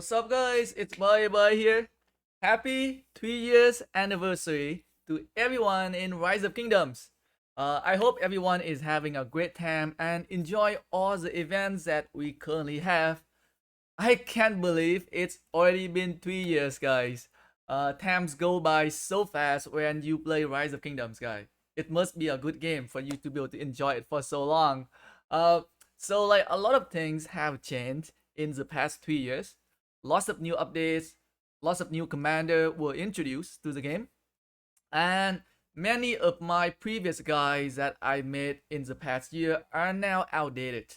What's up, guys? It's Bye here. Happy 3 years anniversary to everyone in Rise of Kingdoms. I hope everyone is having a great time and enjoy all the events that we currently have. I can't believe it's already been 3 years, guys. Times go by so fast when you play Rise of Kingdoms, guys. It must be a good game for you to be able to enjoy it for so long. Uh, so a lot of things have changed in the past 3 years. Lots of new updates, lots of new commander were introduced to the game, and many of my previous guys that I made in the past year are now outdated.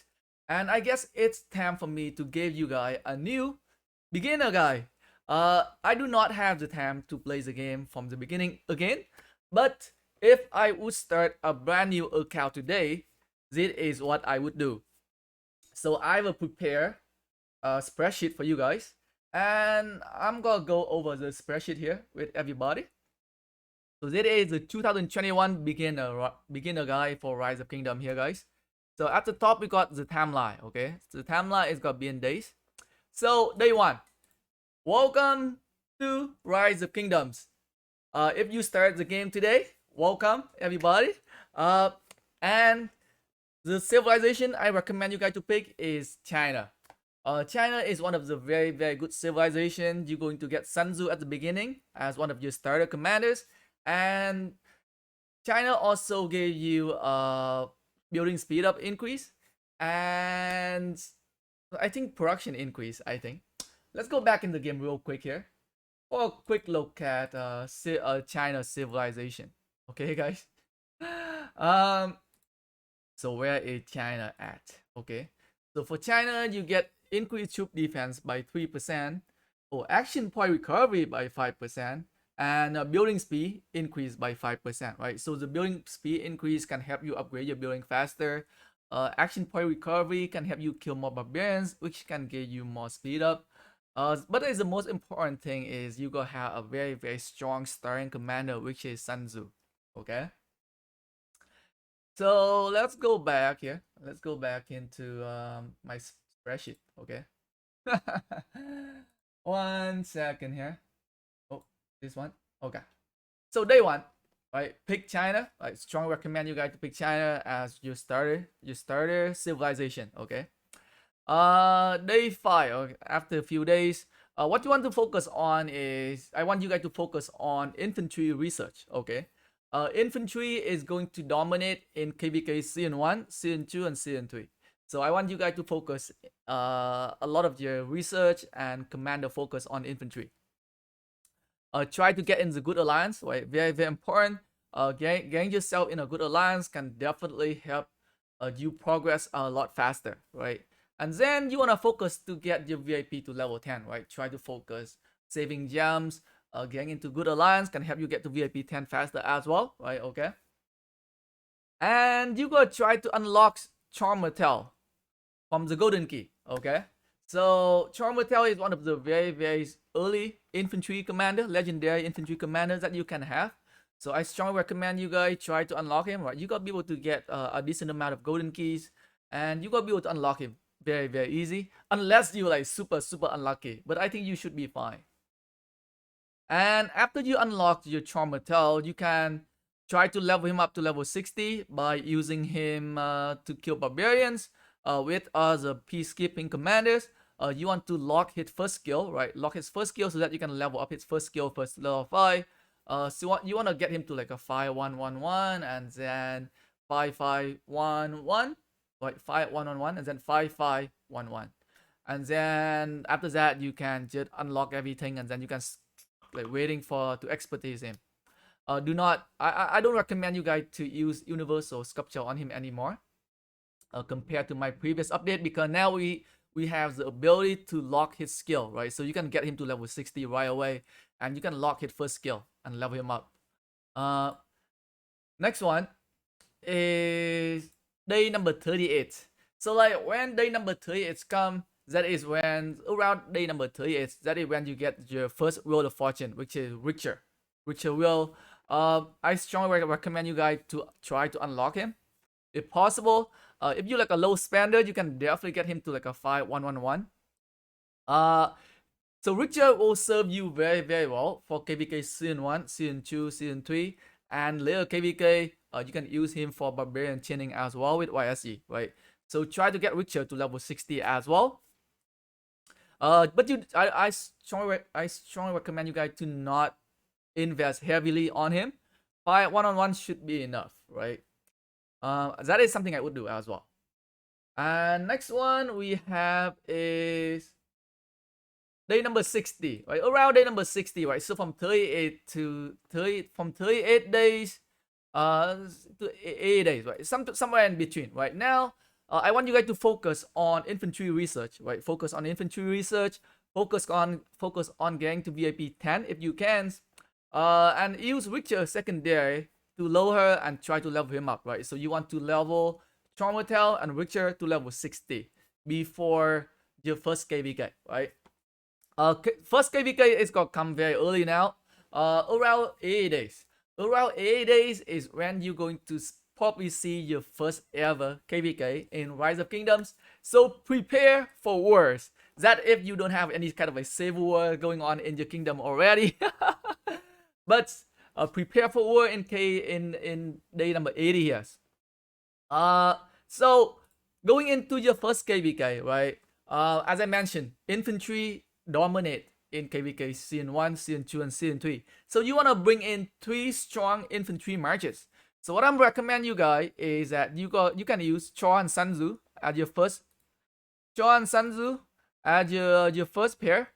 And I guess it's time for me to give you guys a new beginner guy. I do not have the time to play the game from the beginning again, but if I would start a brand new account today, this is what I would do. So I will prepare a spreadsheet for you guys, and I'm gonna go over the spreadsheet here with everybody. So this is the 2021 beginner guide for Rise of Kingdom here, guys. So at the top we got the timeline. Okay, so the timeline is gonna be in days. So day one, welcome to Rise of Kingdoms. If you start the game today, welcome everybody. And the civilization I recommend you guys to pick is China. China is one of the very, very good civilization. You're going to get Sun Tzu at the beginning as one of your starter commanders. And China also gave you building speed up increase. And I think production increase, I think. Let's go back in the game real quick here. For a quick look at China civilization. Okay, guys? So where is China at? Okay. So for China, you get increased troop defense by 3%, or action point recovery by 5%, and building speed increased by 5%, right? So the building speed increase can help you upgrade your building faster. Action point recovery can help you kill more barbarians, which can give you more speed up. But the most important thing is you gonna have a very, very strong starting commander, which is Sun Tzu. Okay. So let's go back here. Let's go back into my spreadsheet. Okay. 1 second here. Oh, this one. Okay. So day one, right? Pick China. I strongly recommend you guys to pick China as your starter civilization. Okay. Day five. Okay. After a few days, what you want to focus on is I want you guys to focus on infantry research. Okay. Infantry is going to dominate in KvK Season 1, Season 2, and Season 3. So I want you guys to focus a lot of your research and commander focus on infantry. Try to get in the good alliance, right? Very, very important. Getting yourself in a good alliance can definitely help you progress a lot faster, right? And then you want to focus to get your VIP to level 10, right? Try to focus saving gems, getting into good alliance can help you get to VIP 10 faster as well, right? Okay. And you gotta try to unlock Charmatel from the golden key. Okay. So Charmatel is one of the very, very early infantry commander, legendary infantry commanders that you can have. So I strongly recommend you guys try to unlock him, right? You gotta be able to get a decent amount of golden keys, and you gotta be able to unlock him very, very easy, unless you like super, super unlucky. But I think you should be fine. And after you unlock your Charmatel, you can try to level him up to level 60 by using him to kill barbarians with other peacekeeping commanders. You want to lock his first skill, right? Lock his first skill so that you can level up his first skill first level 5. So you want to get him to like a 5111 and then 5511, right? 5111 and then 5511. And then after that, you can just unlock everything and then you can like waiting for to expertise him. Do not I don't recommend you guys to use universal sculpture on him anymore compared to my previous update, because now we have the ability to lock his skill, right? So you can get him to level 60 right away and you can lock his first skill and level him up. Next one is day number 38. So like when day number 38 come, that is when around day number 38, that is when you get your first wheel of fortune, which is richer wheel. I strongly recommend you guys to try to unlock him if possible. If you like a low spender, you can definitely get him to like a 5111. So richer will serve you very, very well for KvK Season 1, Season 2, Season 3, and later KvK, you can use him for Barbarian chaining as well with YSG, right? So try to get richer to level 60 as well. But I strongly recommend you guys to not invest heavily on him. Fight one-on-one should be enough, right? That is something I would do as well. And next one we have is day number 60, right? Around day number 60, right? So from 38 to 30, from 38 days to 80 days, right? Somewhere in between. Right now, I want you guys to focus on infantry research, right? Focus on infantry research. Focus on getting to VIP 10 if you can, and use Richter secondary to lower and try to level him up, right? So you want to level Traumatel and Richter to level 60 before your first KvK, right? First KvK is gonna come very early now, around 80 days. Around 80 days is when you're going to probably see your first ever KvK in Rise of Kingdoms. So prepare for wars. That if you don't have any kind of a civil war going on in your kingdom already. But prepare for war in day number 80 here. So going into your first KvK, right? As I mentioned, infantry dominate in KvK Season 1, Season 2, and Season 3. So you want to bring in 3 strong infantry marches. So what I'm recommend you guys is that you can use Chor and Sanzu as your first. Chor and Sanzu as your first pair.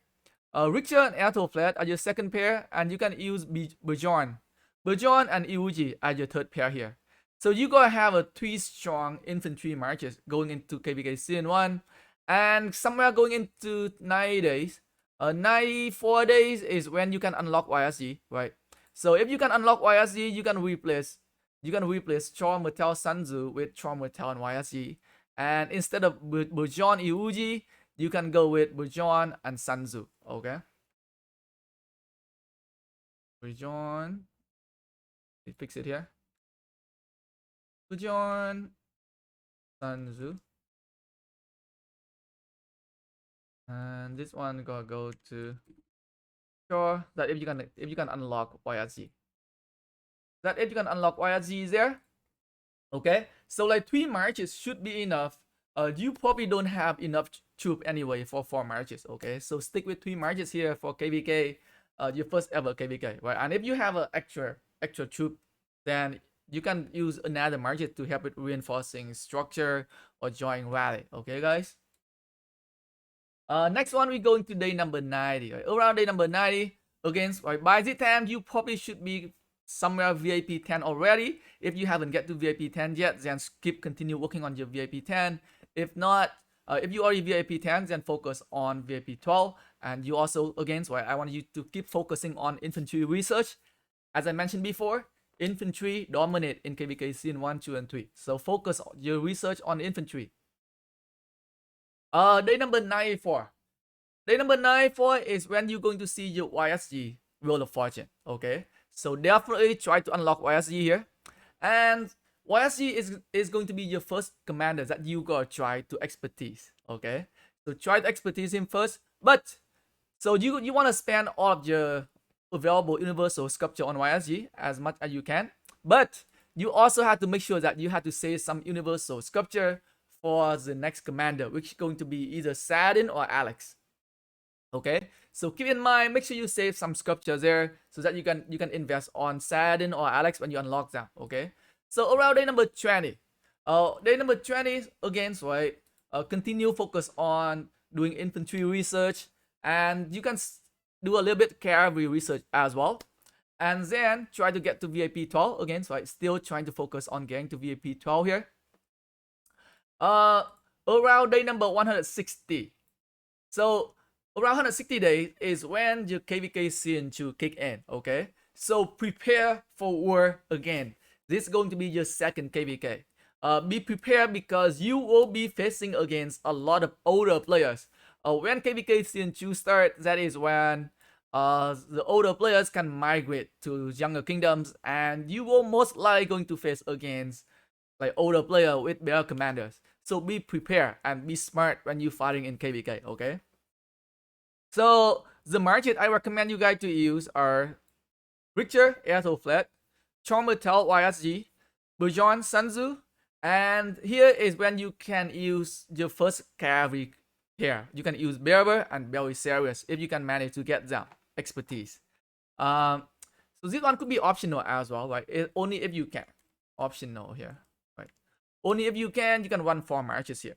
Richter and Ethelflaed as your second pair, and you can use Bjorn and Iuji as your third pair here. So you gotta have a 3 strong infantry marches going into KvK Season 1, and somewhere going into 90 days. 94 days is when you can unlock YSG, right? So if you can unlock YSG, you can replace Chor, Metal, Sanzu with Chor, Metal, and YSG. And instead of Bjorn, Iuji, you can go with Bjorn and Sanzu, okay? Bjorn, let's fix it here. Bjorn, Sanzu. And this one gonna go to Chor, that if you can unlock YSG. That if you can unlock YSG is there. Okay, so like 3 marches should be enough. You probably don't have enough troop anyway for 4 marches. Okay, so stick with 3 marches here for KvK, your first ever KvK, right? And if you have an extra troop, then you can use another marches to help with reinforcing structure or join rally. Okay, guys. Next one we go into day number 90. Right? Around day number 90, against right, by the time you probably should be somewhere VIP 10 already. If you haven't get to VIP 10 yet, then continue working on your VIP 10. If not, if you already VIP 10, then focus on VIP 12. And you also, again, right, I want you to keep focusing on infantry research. As I mentioned before, infantry dominate in KvK Season 1, 2, and 3. So focus your research on infantry. Day number 94. Day number 94 is when you're going to see your YSG Wheel of Fortune. Okay, so definitely try to unlock YSG here. And YSG is going to be your first commander that you gotta try to expertise. Okay, so try to expertise him first. But so you want to spend all of your available universal sculpture on YSG as much as you can. But you also have to make sure that you have to save some universal sculpture for the next commander, which is going to be either Saladin or Alex. Okay, so keep in mind, make sure you save some sculptures there so that you can invest on Saladin or Alex when you unlock them. Okay, so around day number 20, day number 20 again, right? Continue focus on doing infantry research, and you can do a little bit cavalry research as well, and then try to get to VIP 12 again. So still trying to focus on getting to VIP 12 here. Around day number 160. So around 160 days is when your KvK Season 2 kick in. Okay, so prepare for war again. This is going to be your second KvK. Be prepared because you will be facing against a lot of older players. When KvK Season 2 start, that is when the older players can migrate to younger kingdoms, and you will most likely going to face against like older player with better commanders. So be prepared and be smart when you fighting in KvK. Okay. So the marches I recommend you guys to use are Richter, Flat, Chormetel YSG, Bujon Sanzu, and here is when you can use your first KvK pair. You can use Berber and Belisarius if you can manage to get them expertise. So this one could be optional as well, right? Only if you can. Optional here, right? Only if you can run 4 marches here.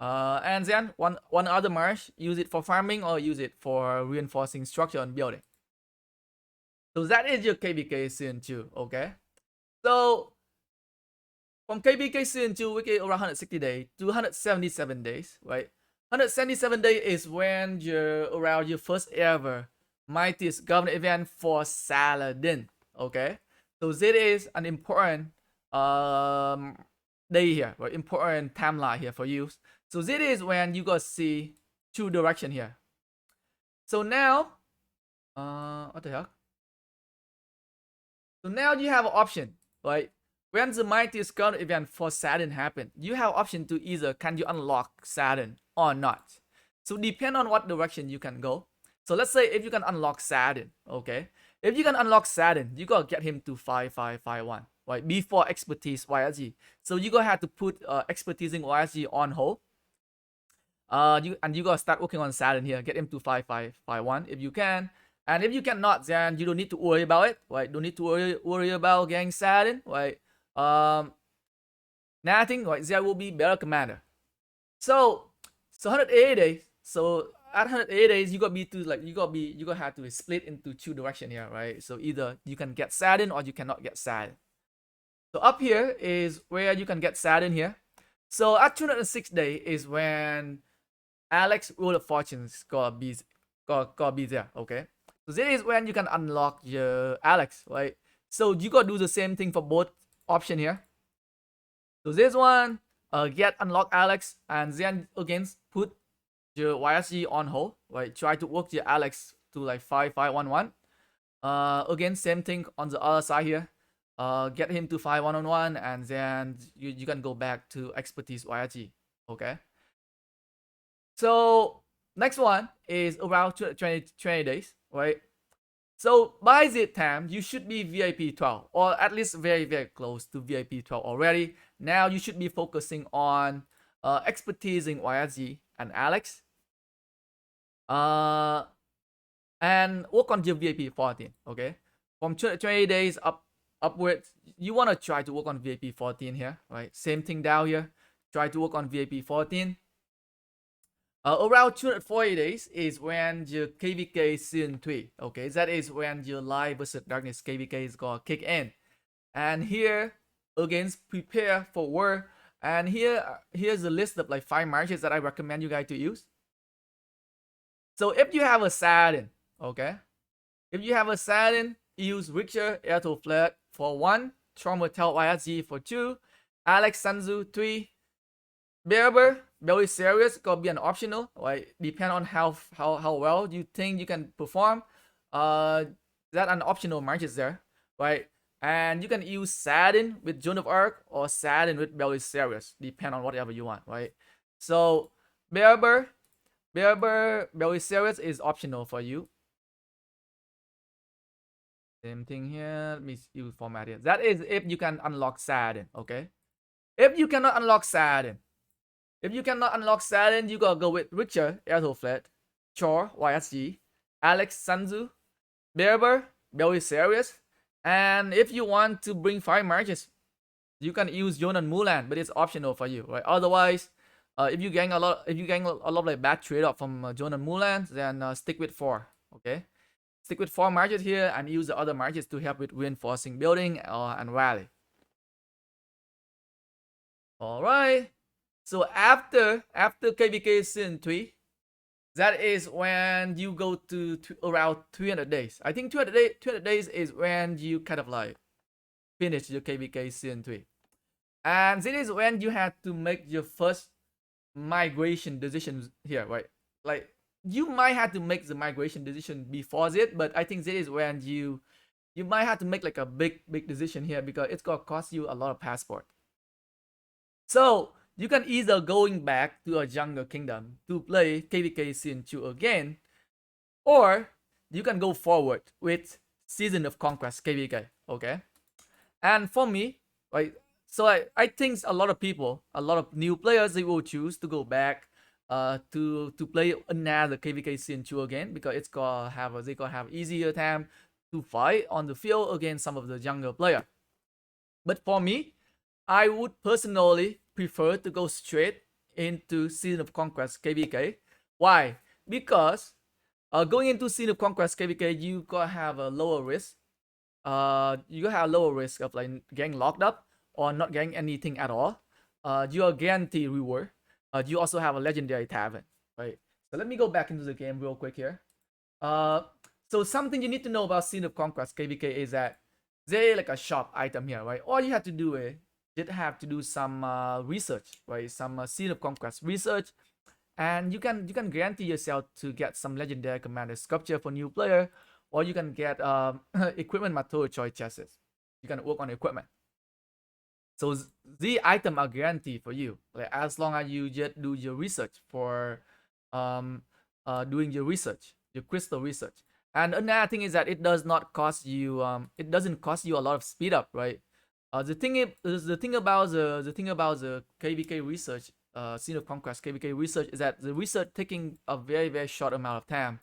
And then one other march, use it for farming or use it for reinforcing structure and building. So that is your KvK Season 2, okay? So from KvK Season 2, we get around 160 days to 177 days, right? 177 days is when you're around your first ever mightiest government event for Saladin, okay? So this is an important day here, right? Important timeline here for you. So this is when you gonna see 2 direction here. So now, what the heck? So now you have an option, right? When the mightiest government event for Saladin happen, you have option to either can you unlock Saladin or not. So depend on what direction you can go. So let's say if you can unlock Saladin, okay? If you can unlock Saladin, you gotta get him to 5551, right? Before expertise YSG. So you gonna have to put expertise in YSG on hold. You gotta start working on Saladin here. Get him to 5551 if you can. And if you cannot, then you don't need to worry about it, right? Don't need to worry about getting Saladin, right? Nothing, right? There will be better commander. So 180 days. So at 180 days, you gotta have to split into 2 directions here, right? So either you can get Saladin or you cannot get Saladin. So up here is where you can get Saladin here. So at 206 days is when Alex Wheel of Fortunes gonna be there, okay? So this is when you can unlock your Alex, right? So you gotta do the same thing for both option here. So this one, get unlock Alex, and then again put your YSG on hold, right? Try to work your Alex to like 5511. Again, same thing on the other side here. Get him to 5111, and then you can go back to expertise YSG, okay? So next one is around 20 days, right? So by this time, you should be VIP 12, or at least very, very close to VIP 12 already. Now you should be focusing on expertise in YSG and Alex. And work on your VIP 14, okay? From 20 days upwards, you want to try to work on VIP 14 here, right? Same thing down here. Try to work on VIP 14. Around 240 days is when your KvK Season 3, okay? That is when your Light versus Darkness KvK is gonna kick in. And here, again, prepare for war. And here's a list of like 5 marches that I recommend you guys to use. So if you have a Saladin, okay? If you have a Saladin, use Richter Flat for 1, Chormetel YSG for 2, Alex Sanzu 3, Berber, Belisarius gonna be an optional, right? Depend on how well you think you can perform. That an optional marches there, right? And you can use Saladin with Joan of Arc or Saladin with Belisarius, depend on whatever you want, right? So Berber, Belisarius is optional for you. Same thing here. Let me use format here. That is if you can unlock Saladin, okay? If you cannot unlock Saladin, you gotta go with Richter, Flat, Chor, YSG, Alex Sanzu, Berber, Belisarius, and if you want to bring 5 marches, you can use Jonan Mulan, but it's optional for you, right? Otherwise, if you gain a lot of like bad trade-off from Jonan Mulan, then stick with 4, okay? Stick with 4 marches here and use the other marches to help with reinforcing building and rally. All right. So after KvK Season 3, that is when you go to around 300 days. I think 200 days is when you kind of like finish your KvK Season 3. And this is when you have to make your first migration decisions here, right? Like you might have to make the migration decision before it, but I think this is when you might have to make like a big decision here because it's gonna cost you a lot of passport. So you can either going back to a jungle kingdom to play KvK Season 2 again, or you can go forward with Season of Conquest KvK. Okay, and for me, right, so I think a lot of people, a lot of new players, they will choose to go back to play another KvK Season 2 again, because it's gonna have they gonna have easier time to fight on the field against some of the younger player. But for me, I would personally prefer to go straight into Season of Conquest KvK. Why? Because going into Season of Conquest KvK, you gonna have a lower risk. You have a lower risk of like getting locked up or not getting anything at all. You are guaranteed reward. You also have a legendary tavern, right? So let me go back into the game real quick here. Uh, so something you need to know about Scene of Conquest KvK is that they like a shop item here, right? All you have to do is you have to do some research, right? Some Scene of Conquest research, and you can guarantee yourself to get some legendary commander sculpture for new player, or you can get equipment material choice chests. You can work on equipment. So the item are guaranteed for you, like as long as you just do your research for doing your research, your crystal research. And another thing is that it does not cost you it doesn't cost you a lot of speed up, right? The thing about the KvK research, Scene of Conquest KvK research, is that the research taking a very short amount of time,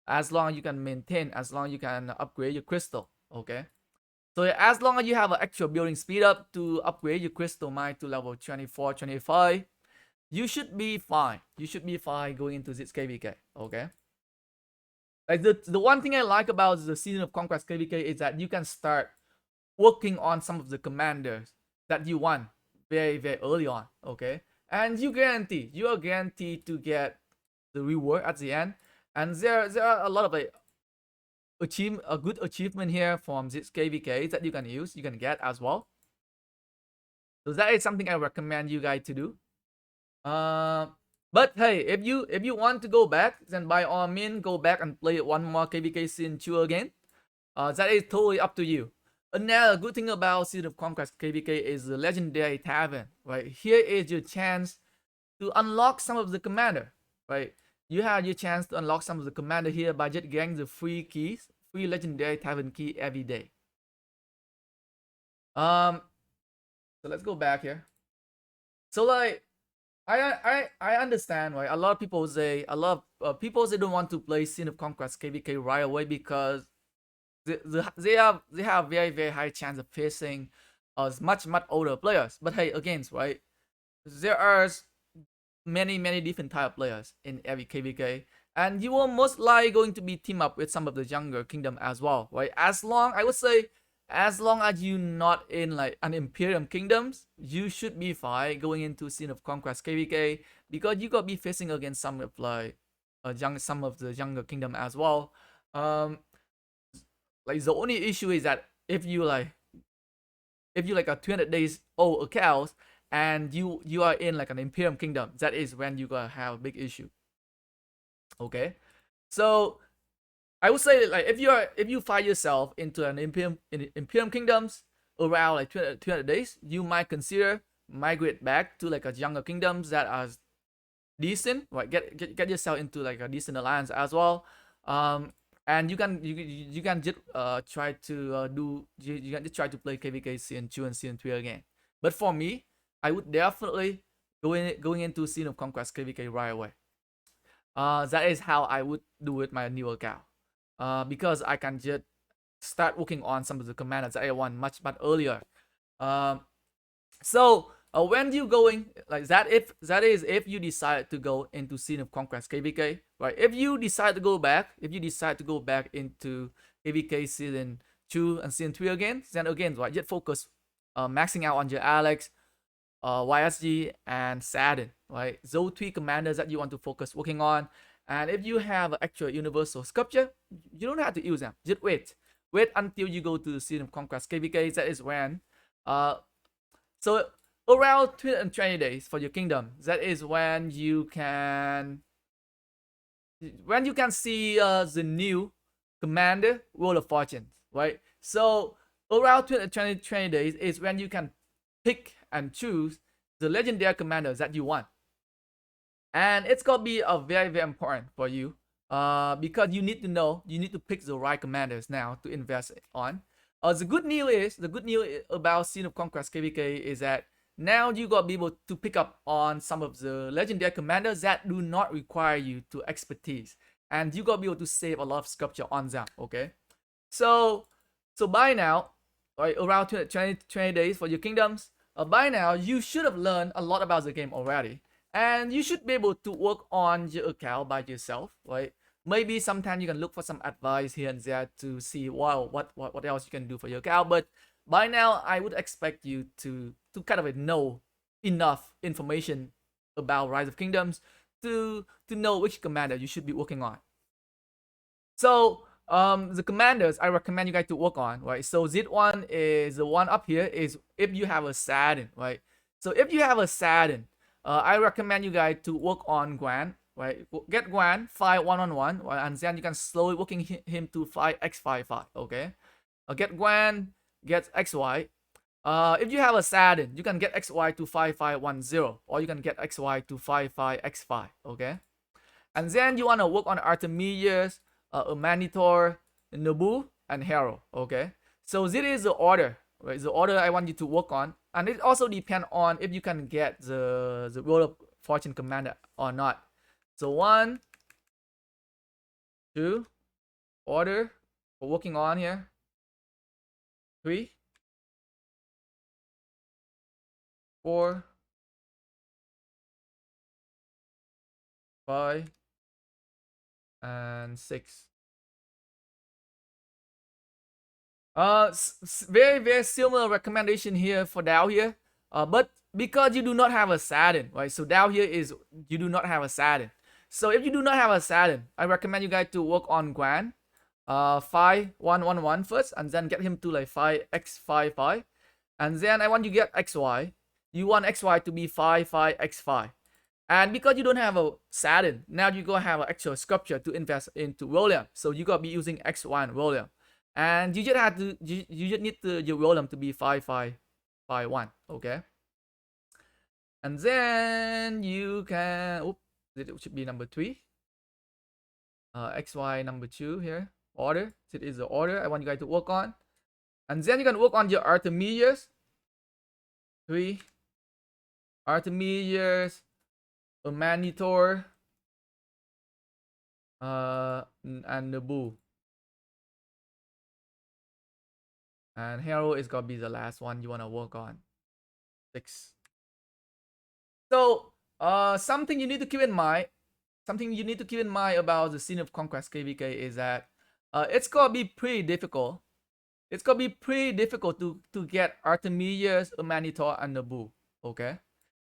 as long as you can maintain, as long as you can upgrade your crystal. Okay, so as long as you have an actual building speed up to upgrade your crystal mine to level 24, 25, you should be fine. You should be fine going into this KvK. Okay. Like the one thing I like about the Season of Conquest KvK is that you can start working on some of the commanders that you want very early on. Okay. And you are guaranteed to get the reward at the end. And there are a lot of a good achievement here from this KvK that you can use, you can get as well. So that is something I recommend you guys to do. But hey, if you want to go back, then by all means go back and play one more KvK Season 2 again. That is totally up to you. Another good thing about Season of Conquest KvK is the Legendary Tavern. Right, here is your chance to unlock some of the commander. Right, you have your chance to unlock some of the commander here by just getting the free keys, free Legendary Tavern key every day. So let's go back here. So like I understand, right? A lot of people say people say don't want to play Scene of Conquest KvK right away because they have very high chance of facing much older players. But hey, again, right? There are many different type of players in every KvK, and you are most likely going to be team up with some of the younger kingdom as well, right? I would say as long as you're not in like an Imperium kingdoms, you should be fine going into Scene of Conquest KvK, because you gotta be facing against some of like some of the younger kingdom as well. Like the only issue is that if you like a 200 days old account and you are in like an Imperium kingdom, that is when you gonna have a big issue. Okay, so I would say like if you find yourself into an Imperium kingdoms around like 200 days, you might consider migrate back to like a younger kingdoms that are decent, right? Get yourself into like a decent alliance as well. And you can just try to you can just try to play KvK Season 2 and Season 3 again. But for me, I would definitely going into Scene of Conquest KvK right away. That is how I would do with my new account. Because I can just start working on some of the commanders that I want much earlier. So when you going like that, if you decide to go into Scene of Conquest KvK, right? If you decide to go back into KvK Season 2 and Season 3 again, then again, right, just focus maxing out on your Alex, YSG, and Saladin, right? Those three commanders that you want to focus working on. And if you have an actual universal sculpture, you don't have to use them. Just wait until you go to the Scene of Conquest KvK. That is when so around 220 days for your kingdom, that is when you can see the new commander Roll of Fortunes, right? So around 220 days is when you can pick and choose the legendary commanders that you want. And it's gonna be a very important for you because you need to pick the right commanders now to invest on. The good news about Scene of Conquest KvK is that now you got to be able to pick up on some of the legendary commanders that do not require you to expertise, and you got to be able to save a lot of sculpture on them. Okay, so by now, right, around 20 days for your kingdoms, by now you should have learned a lot about the game already, and you should be able to work on your account by yourself, right? Maybe sometimes you can look for some advice here and there to see, wow, what else you can do for your account. But by now, I would expect you to kind of know enough information about Rise of Kingdoms to know which commander you should be working on. So the commanders I recommend you guys to work on, right? So this one is the one up here is if you have a Saladin, right? So if you have a Saladin, I recommend you guys to work on Guan, right? Get Guan, fight 1-on-1, right? And then you can slowly working him to fight X55, okay? Get Guan, get XY. If you have a Saladin, you can get XY to 5510, or you can get XY to 55X5, okay? And then you want to work on Artemisia, Amanitore, Nebucha, and Hero, okay? So this is the order, right? The order I want you to work on, and it also depends on if you can get the Wheel of Fortune commander or not. So 1, 2, order we're working on here. 3, 4, 5, and 6. Very similar recommendation here for Dow here. But because you do not have a Saladin, right? So Dow here is you do not have a Saladin. So if you do not have a Saladin, I recommend you guys to work on Guan. 5-1-1-1 first, and then get him to like 5x5-5, and then I want you to get xy. You want xy to be 5-5x5, and because you don't have a Saladin, now you gonna have an actual sculpture to invest into William. So you gotta be using x1 William, and you just have to you just need your William to be 5-5-5-1, okay? And then you can it should be number 3. XY number 2 here. Order. It is the order I want you guys to work on. And then you can work on your Artemisia. 3. Artemisia, Amanitore, and Nebucha. And Hero is gonna be the last one you wanna work on. 6. So something you need to keep in mind. Something you need to keep in mind about the Scene of Conquest KvK is that it's gonna be pretty difficult. It's gonna be pretty difficult to get Artemisia, Amanitore, and Nebucha. Okay,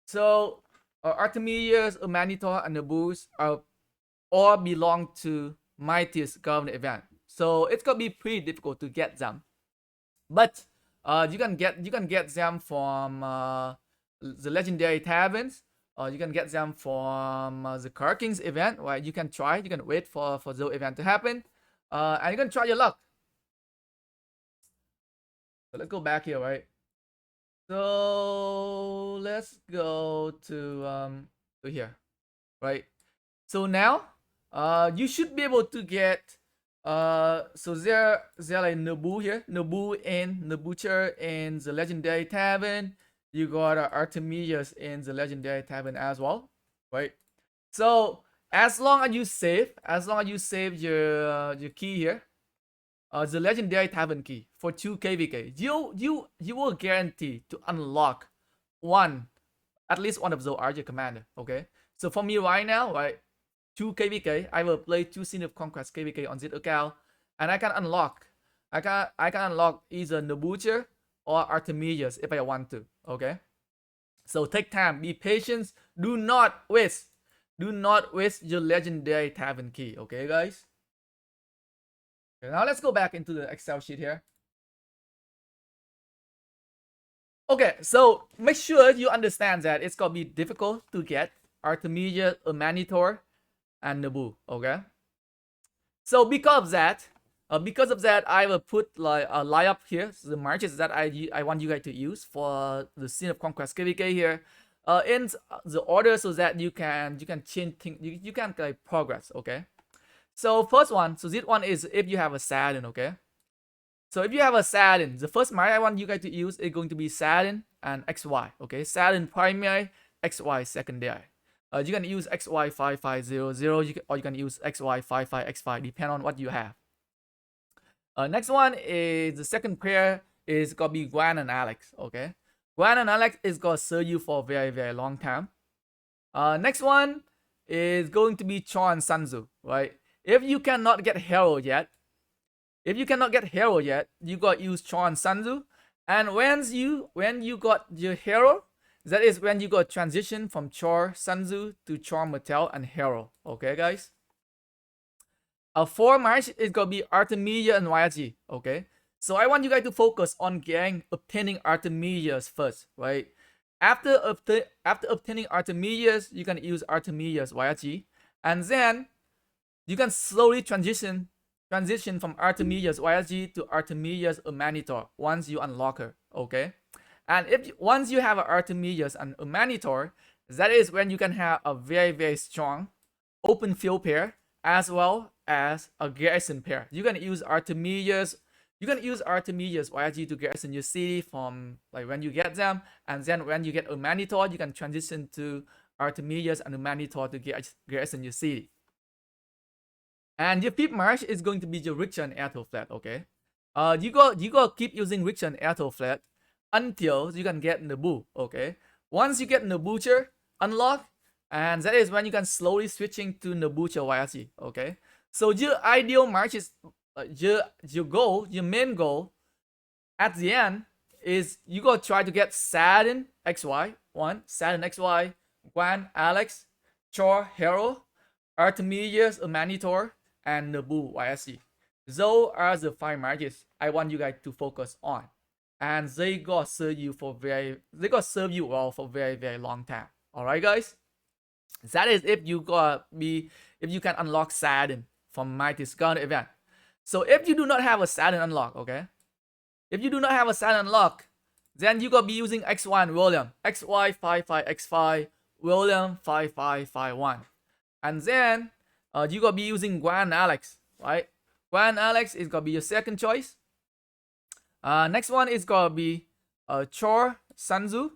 so Artemisia, Amanitore, and Nebucha are all belong to Mightiest Governor event. So it's gonna be pretty difficult to get them. But you can get them from the legendary taverns. You can get them from the Car Kings event, right? You can try, you can wait for the event to happen, and you can try your luck. So let's go back here, right? So let's go to here, right? So now you should be able to get so there like Nebucha here, Nebucha in the legendary tavern. You got Artemisia in the legendary tavern as well, right? So as long as you save your key here, the legendary tavern key for 2 KvK, you will guarantee to unlock at least one of those RJ commander. Okay, so for me right now, right, 2 KvK, I will play 2 Scene of Conquest KvK on this account, and I can unlock either Nebucha or Artemisia if I want to. Okay, so take time, be patient, do not waste your legendary tavern key. Okay, guys. Okay, now let's go back into the Excel sheet here. Okay, so make sure you understand that it's gonna be difficult to get Artemisia, Amanitore, and Nebucha. Okay, so because of that, I will put like a line up here, so the marches that I want you guys to use for the Scene of Conquest KvK here, in the order, so that you can change things, you can like progress. Okay, So first one, so this one is if you have a Saladin, okay? So if you have a Saladin, the first march I want you guys to use is going to be Saladin and XY, okay? Saladin primary, XY secondary. You can use XY 5500, or you can use XY 55X5, depending on what you have. Next one is the second pair is gonna be Gwen and Alex, okay? Gwen and Alex is gonna serve you for a very, very long time. Next one is going to be Chor and Sanzu, right? If you cannot get hero yet, you got use Chor and Sanzu. And when you got your hero, that is when you got transition from Chor Sanzu to Chor Mattel and hero. Okay, guys. A 4 march is gonna be Artemisia and YSG. Okay. So I want you guys to focus on obtaining Artemisias first, right? After obtaining Artemisias, you can use Artemisias YSG, and then you can slowly transition from Artemisias YSG to Artemisias Amanitore once you unlock her, okay? And once you have an Artemisias and Amanitore, that is when you can have a very, very strong open field pair as well as a garrison pair. You can use Artemisias YSG to garrison your city from like when you get them, and then when you get Amanitore, you can transition to Artemisias and Amanitore to garrison your city. And your fifth march is going to be your Richter and Airtel flat, okay? You got keep using Richter and Airtel flat until you can get Nebu, okay? Once you get Nebucha unlocked, and that is when you can slowly switching to Nebucha YSG, okay? So your ideal march is your main goal at the end is you gotta try to get Saladin XY, Saladin XY, Gwen, Alex, Chor, Hero, Artemisias, Amanitore, and Nebu YSG. Those are the 5 marches I want you guys to focus on, and they gonna serve you well for very, very long time. All right, guys. That is if you can unlock Saladin from my discount event. So if you do not have a Saladin unlock, okay? If you do not have a Saladin unlock, then you gotta be using XY and William. XY 55X5, William 5551. And then you gotta be using Gwen and Alex, right? Gwen and Alex is gonna be your second choice. Next one is gonna be Chor Sanzu.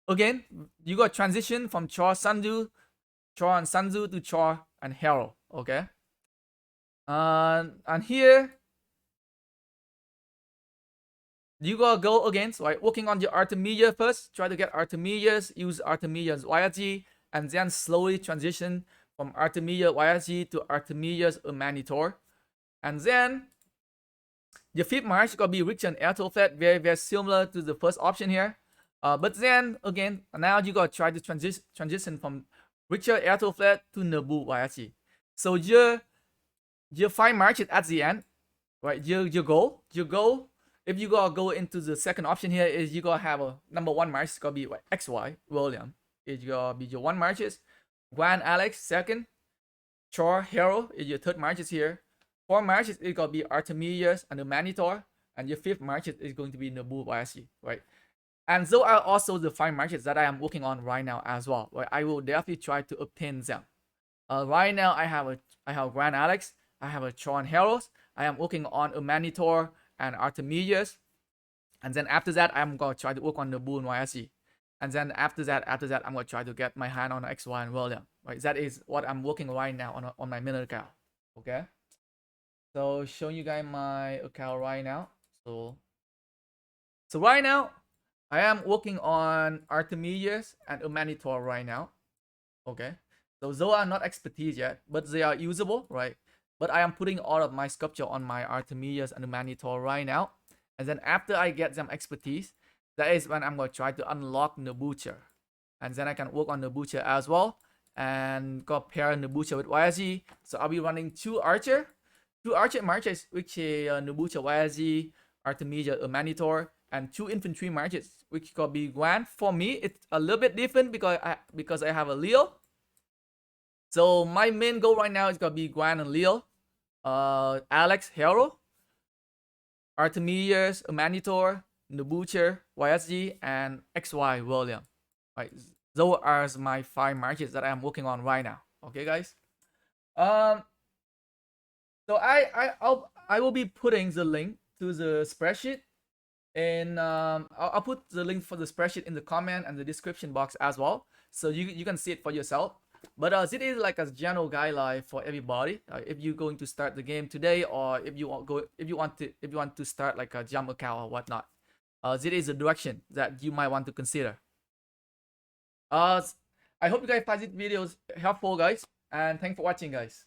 Again, you got transition from Chor and Sanzu to Chor and Hero, okay? And here you gotta go against, right? Working on your Artemisia first. Try to get Artemisias, use Artemisias YSG, and then slowly transition from Artemisia YSG to Artemisias Amanitore. And then your fifth march is gonna be Richter and Airtel flat, very, very similar to the first option here. But then again, now you gotta try to transition from Richter Airtel flat to Nebu YSG. So your 5 marches at the end, right? Your goal, if you gotta go into the second option here, is you gotta have a number 1 march. It's gonna be XY William. It's gonna be your 1 marches. Gwen Alex second. Chor Hero is your 3rd marches here. 4 marches is gonna be Artemisias and Amanitore, and your 5th marches is going to be Nebu YSG, right? And those are also the 5 marches that I am working on right now as well, right? I will definitely try to obtain them. Right now I have Grand Alex, I have a Chor and Heroes, I am working on Amanitore and Artemisias, and then after that I'm gonna try to work on Nebu and YSG. And then after that, I'm gonna try to get my hand on XY and William. Right, that is what I'm working right now on my minute account. Okay. So showing you guys my account right now. So right now, I am working on Artemisias and Amanitore right now. Okay. So those are not expertise yet, but they are usable, right? But I am putting all of my sculpture on my Artemisias and Amanitore right now. And then after I get them expertise, that is when I'm going to try to unlock Nebucha. And then I can work on Nebucha as well. And go pair Nebucha with YSG. So I'll be running 2 archer marches, which is Nebucha YSG, Artemisia Amanitore, and 2 infantry marches, which could be Gwen. For me, it's a little bit different because I have a Leo. So my main goal right now is gonna be Gwen and Leo, Alex Hero, Artemisias Amanitore, Nebucha YSG, and XY William. Right, those are my 5 marches that I am working on right now. Okay, guys. So I will be putting the link to the spreadsheet, and I'll put the link for the spreadsheet in the comment and the description box as well, so you can see it for yourself. But this is like a general guideline for everybody. If you're going to start the game today, or if you want to start like a jump account or whatnot, this is a direction that you might want to consider. I hope you guys find this video helpful, guys, and thanks for watching, guys.